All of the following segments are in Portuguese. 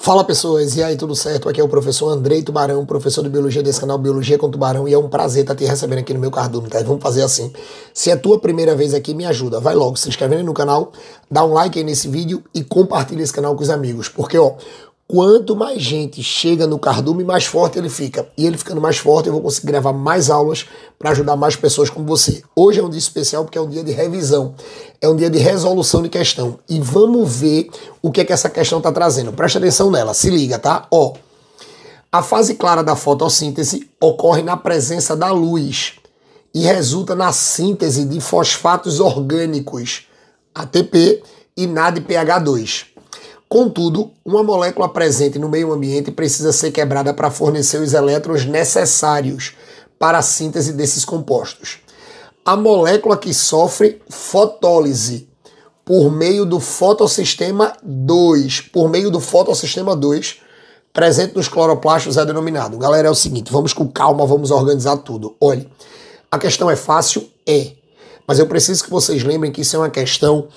Fala pessoas, e aí, tudo certo? Aqui é o professor Andrei Tubarão, professor de Biologia desse canal Biologia com Tubarão, e é um prazer estar te recebendo aqui no meu cardume, tá? E vamos fazer assim, se é a tua primeira vez aqui, me ajuda, vai logo se inscrevendo no canal, dá um like aí nesse vídeo e compartilha esse canal com os amigos, porque ó, quanto mais gente chega no cardume, mais forte ele fica, e ele ficando mais forte eu vou conseguir gravar mais aulas para ajudar mais pessoas como você. Hoje é um dia especial porque é um dia de revisão, é um dia de resolução de questão, e vamos ver o que é que essa questão está trazendo. Presta atenção nela, se liga, tá? Ó, a fase clara da fotossíntese ocorre na presença da luz e resulta na síntese de fosfatos orgânicos, ATP e NADPH2. Contudo, uma molécula presente no meio ambiente precisa ser quebrada para fornecer os elétrons necessários para a síntese desses compostos. A molécula que sofre fotólise por meio do fotossistema 2, presente nos cloroplastos é denominado. Galera, é o seguinte, vamos com calma, vamos organizar tudo. Olha, a questão é fácil? É. Mas eu preciso que vocês lembrem que isso é uma questão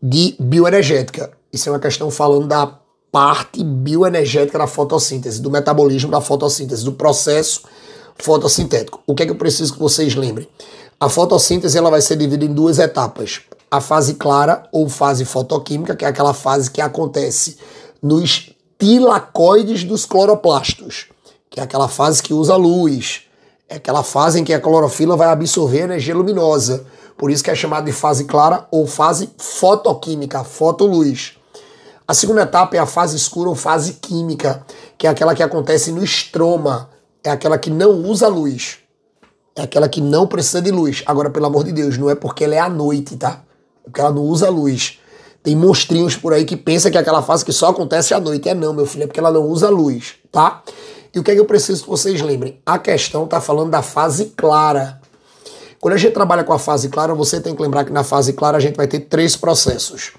de bioenergética. Isso é uma questão falando da parte bioenergética da fotossíntese, do metabolismo da fotossíntese, do processo fotossintético. O que é que eu preciso que vocês lembrem? A fotossíntese ela vai ser dividida em duas etapas. A fase clara ou fase fotoquímica, que é aquela fase que acontece nos tilacoides dos cloroplastos, que é aquela fase que usa luz. É aquela fase em que a clorofila vai absorver energia luminosa. Por isso que é chamada de fase clara ou fase fotoquímica, fotoluz. A segunda etapa é a fase escura ou fase química, que é aquela que acontece no estroma. É aquela que não usa luz. É aquela que não precisa de luz. Agora, pelo amor de Deus, não é porque ela é à noite, tá? É porque ela não usa luz. Tem monstrinhos por aí que pensam que é aquela fase que só acontece à noite. É não, meu filho, é porque ela não usa luz, tá? E o que é que eu preciso que vocês lembrem? A questão está falando da fase clara. Quando a gente trabalha com a fase clara, você tem que lembrar que na fase clara a gente vai ter três processos.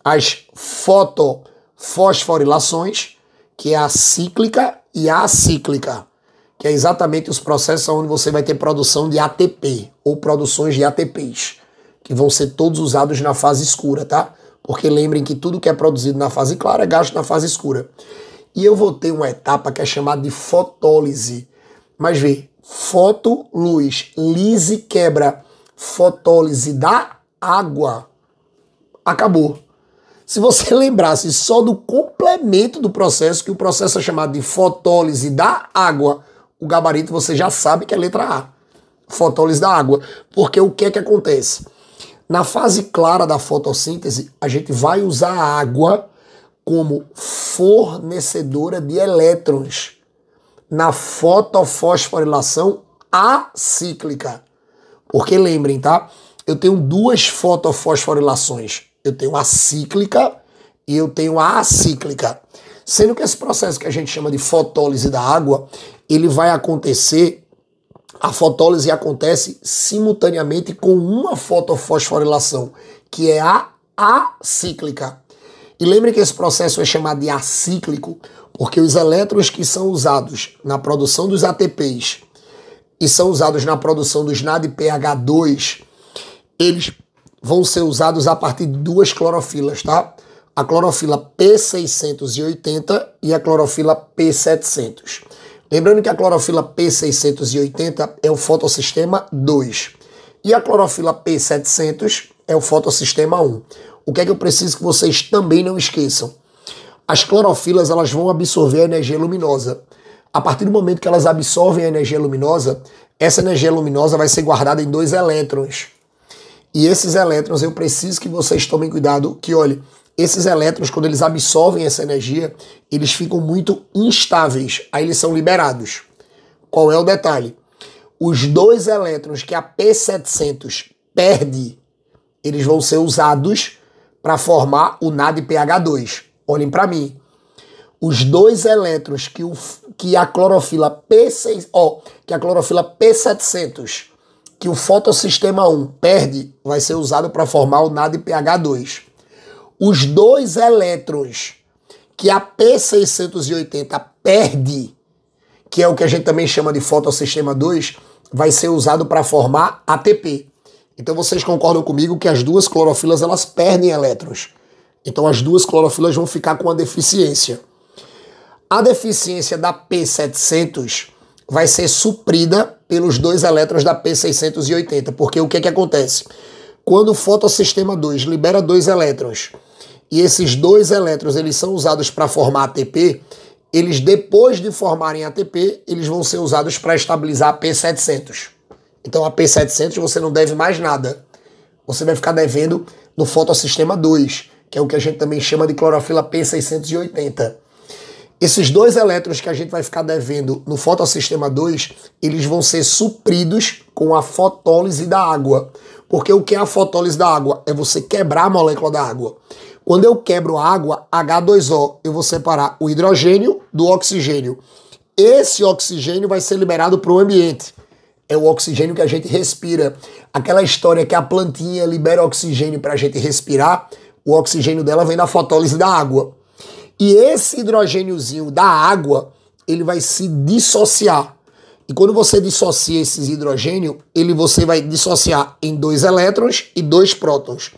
As fotofosforilações, que é a cíclica e a acíclica, que é exatamente os processos onde você vai ter produção de ATP, ou produções de ATPs, que vão ser todos usados na fase escura, tá? Porque lembrem que tudo que é produzido na fase clara é gasto na fase escura. E eu vou ter uma etapa que é chamada de fotólise. Mas vê, fotoluz, lise quebra, fotólise da água, acabou. Se você lembrasse só do complemento do processo, que o processo é chamado de fotólise da água, o gabarito você já sabe que é a letra A. Fotólise da água. Porque o que é que acontece? Na fase clara da fotossíntese, a gente vai usar a água como fornecedora de elétrons. Na fotofosforilação acíclica. Porque lembrem, tá? Eu tenho duas fotofosforilações. Eu tenho a cíclica e eu tenho a acíclica. Sendo que esse processo que a gente chama de fotólise da água, ele vai acontecer, a fotólise acontece simultaneamente com uma fotofosforilação, que é a acíclica. E lembre que esse processo é chamado de acíclico, porque os elétrons que são usados na produção dos ATPs e são usados na produção dos NADPH2, eles vão ser usados a partir de duas clorofilas, tá? A clorofila P680 e a clorofila P700. Lembrando que a clorofila P680 é o fotossistema 2 e a clorofila P700 é o fotossistema 1. O que é que eu preciso que vocês também não esqueçam? As clorofilas elas vão absorver a energia luminosa. A partir do momento que elas absorvem a energia luminosa, essa energia luminosa vai ser guardada em dois elétrons. E esses elétrons, eu preciso que vocês tomem cuidado, que olhe, esses elétrons, quando eles absorvem essa energia, eles ficam muito instáveis, aí eles são liberados. Qual é o detalhe? Os dois elétrons que a P700 perde, eles vão ser usados para formar o NADPH2. Olhem para mim. Os dois elétrons que a clorofila P700, que o fotossistema 1 perde, vai ser usado para formar o NADPH2. Os dois elétrons que a P680 perde, que é o que a gente também chama de fotossistema 2, vai ser usado para formar ATP. Então vocês concordam comigo que as duas clorofilas elas perdem elétrons. Então as duas clorofilas vão ficar com uma deficiência. A deficiência da P700 vai ser suprida pelos 2 elétrons da P680, porque o que acontece? Quando o fotossistema 2 libera 2 elétrons, e esses 2 elétrons eles são usados para formar ATP, eles depois de formarem ATP, eles vão ser usados para estabilizar a P700. Então a P700 você não deve mais nada. Você vai ficar devendo no fotossistema 2, que é o que a gente também chama de clorofila P680. Esses 2 elétrons que a gente vai ficar devendo no fotossistema 2, eles vão ser supridos com a fotólise da água. Porque o que é a fotólise da água? É você quebrar a molécula da água. Quando eu quebro a água, H2O, eu vou separar o hidrogênio do oxigênio. Esse oxigênio vai ser liberado para o ambiente. É o oxigênio que a gente respira. Aquela história que a plantinha libera oxigênio para a gente respirar, o oxigênio dela vem da fotólise da água. E esse hidrogêniozinho da água, ele vai se dissociar. E quando você dissocia esses hidrogênio, você vai dissociar em 2 elétrons e 2 prótons.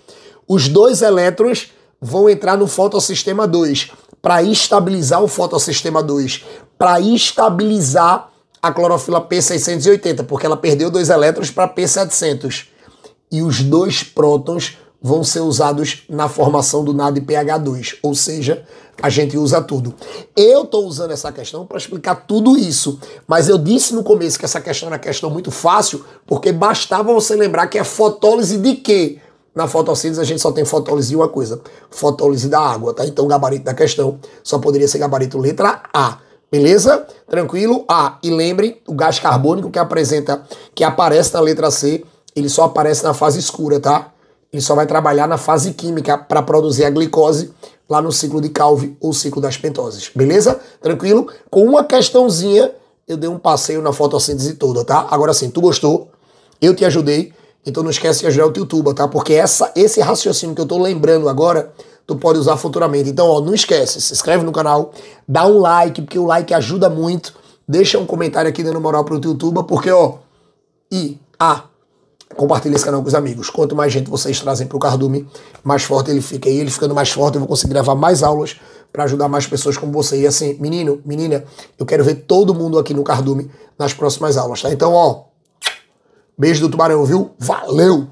Os 2 elétrons vão entrar no fotossistema 2 para estabilizar o fotossistema 2, para estabilizar a clorofila P680, porque ela perdeu 2 elétrons para P700. E os 2 prótons vão ser usados na formação do NADPH2, ou seja, a gente usa tudo. Eu estou usando essa questão para explicar tudo isso, mas eu disse no começo que essa questão era uma questão muito fácil, porque bastava você lembrar que é fotólise de quê? Na fotossíntese a gente só tem fotólise de uma coisa, fotólise da água, tá? Então o gabarito da questão só poderia ser gabarito letra A. Beleza? Tranquilo? E lembre, o gás carbônico que aparece na letra C, ele só aparece na fase escura, tá? Ele só vai trabalhar na fase química para produzir a glicose lá no ciclo de Calvi ou ciclo das pentoses. Beleza? Tranquilo? Com uma questãozinha, eu dei um passeio na fotossíntese toda, tá? Agora sim, tu gostou? Eu te ajudei? Então não esquece de ajudar o Teutuba, tá? Porque esse raciocínio que eu tô lembrando agora, tu pode usar futuramente. Então, ó, não esquece, se inscreve no canal, dá um like, porque o like ajuda muito. Deixa um comentário aqui dando moral pro Teutuba, porque, ó, compartilha esse canal com os amigos. Quanto mais gente vocês trazem pro Cardume, mais forte ele fica. E ele ficando mais forte, eu vou conseguir gravar mais aulas para ajudar mais pessoas como você. E assim, menino, menina, eu quero ver todo mundo aqui no Cardume nas próximas aulas, tá? Então, ó, beijo do tubarão, viu? Valeu!